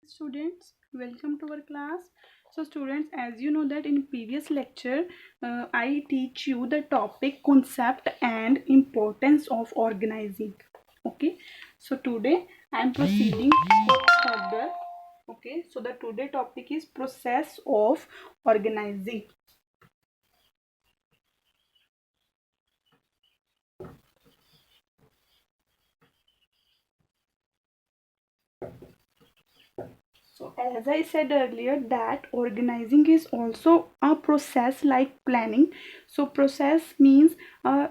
Students, welcome to our class. So students, as you know that in previous lecture I teach you the topic concept and importance of organizing. Okay, so today I am proceeding further. Okay, so the today topic is process of organizing. So as I said earlier that organizing is also a process like planning. So process means a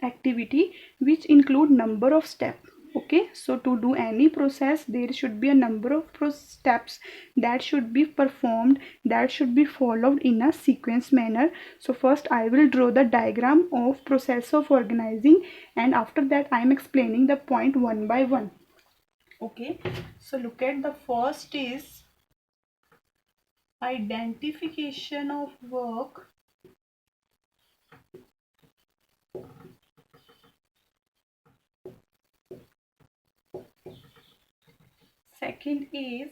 activity which include number of steps. Okay, so to do any process there should be a number of steps that should be performed, that should be followed in a sequence manner. So first I will draw the diagram of process of organizing, and after that I am explaining the point one by one. Okay, so look at the first is identification of work. Second is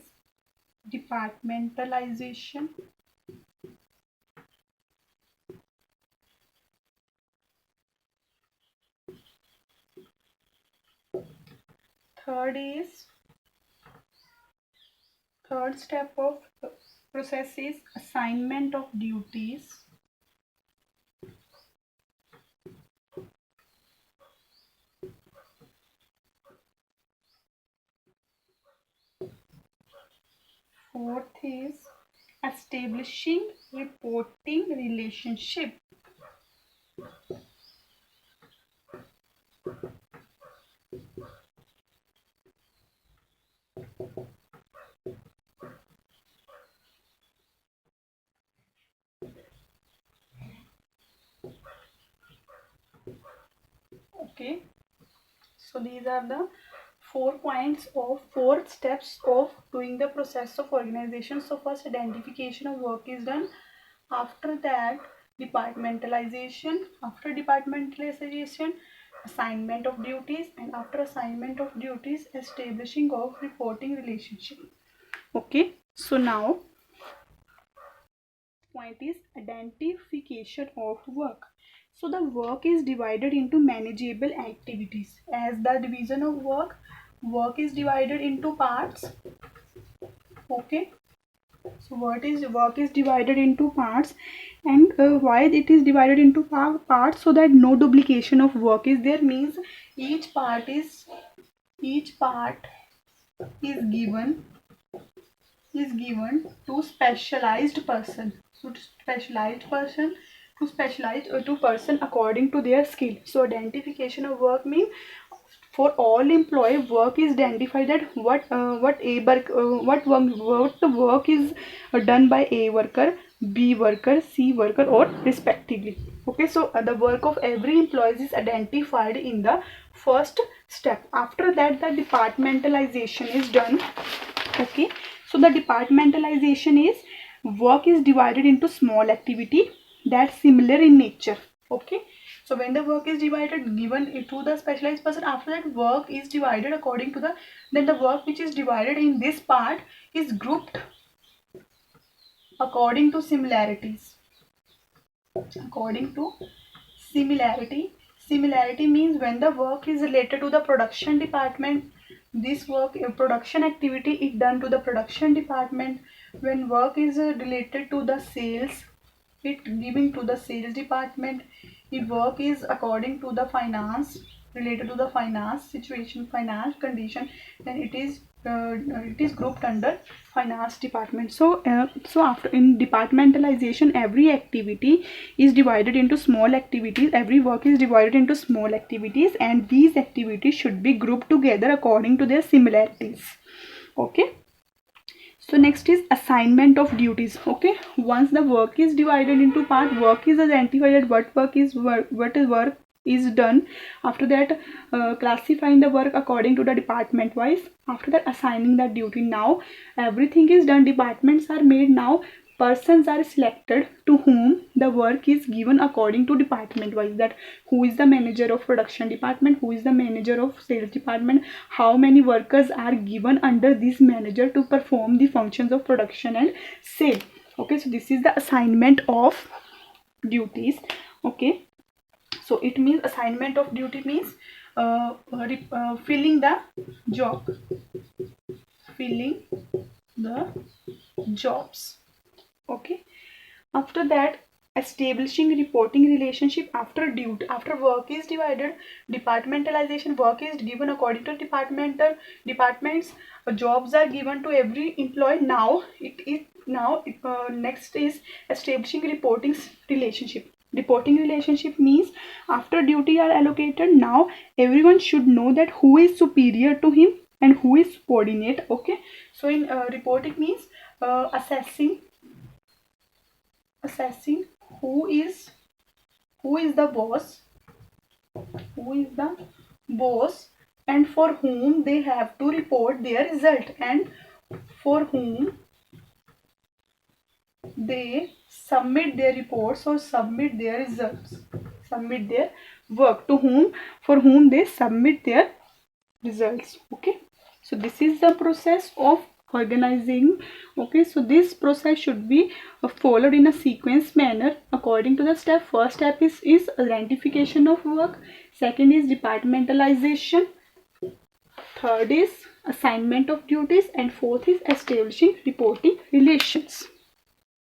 departmentalization. Third step of process is assignment of duties. Fourth is establishing reporting relationship. Okay, so these are the 4 points of 4 steps of doing the process of organization. So first identification of work is done. After that departmentalization. After departmentalization, assignment of duties, and after assignment of duties, establishing of reporting relationship. Okay, so now point is identification of work. So the work is divided into manageable activities. As the division of work is divided into parts. Okay, so work is divided into parts, and why it is divided into parts, so that no duplication of work is there. Means each part is each part is given to specialized person. So to specialized person to specialized to person according to their skill. So identification of work means for all employee work is identified that what a work what the work is done by a worker, b worker, c worker, or respectively. Okay, so the work of every employee is identified in the first step. After that the departmentalization is done. Okay, so the departmentalization is work is divided into small activity that's similar in nature. Okay, so when the work is divided given it to the specialized person, after that work is divided according to the, then the work which is divided in this part is grouped according to similarities. According to similarity means when the work is related to the production department, this work production activity is done to the production department. When work is related to the sales, it giving to the sales department. If work is according to the finance, related to the finance situation, finance condition, then it is grouped under finance department. So after in departmentalization, every activity is divided into small activities. Every work is divided into small activities, and these activities should be grouped together according to their similarities. Okay, so next is assignment of duties. Okay, once the work is divided into part, work is identified what is work is done. After that classifying the work according to the department wise. After that assigning that duty. Now everything is done, departments are made. Now persons are selected to whom the work is given according to department wise, that who is the manager of production department, who is the manager of sales department, how many workers are given under this manager to perform the functions of production and sale. Okay, so this is the assignment of duties. Okay, so it means assignment of duty means filling the job, filling the jobs. Okay, after that, establishing reporting relationship after duty, after work is divided, departmentalization, work is given according to departments, jobs are given to every employee. Now next is establishing reporting relationship. Reporting relationship means after duty are allocated, now everyone should know that who is superior to him and who is subordinate. Okay, so in reporting means assessing who is the boss, and for whom they have to report their result, and for whom they submit their reports or submit their results, submit their work, to whom, for whom they submit their results. Okay, so this is the process of organizing. Okay, so this process should be followed in a sequence manner according to the step. First step is identification of work, second is departmentalization, third is assignment of duties, and fourth is establishing reporting relations.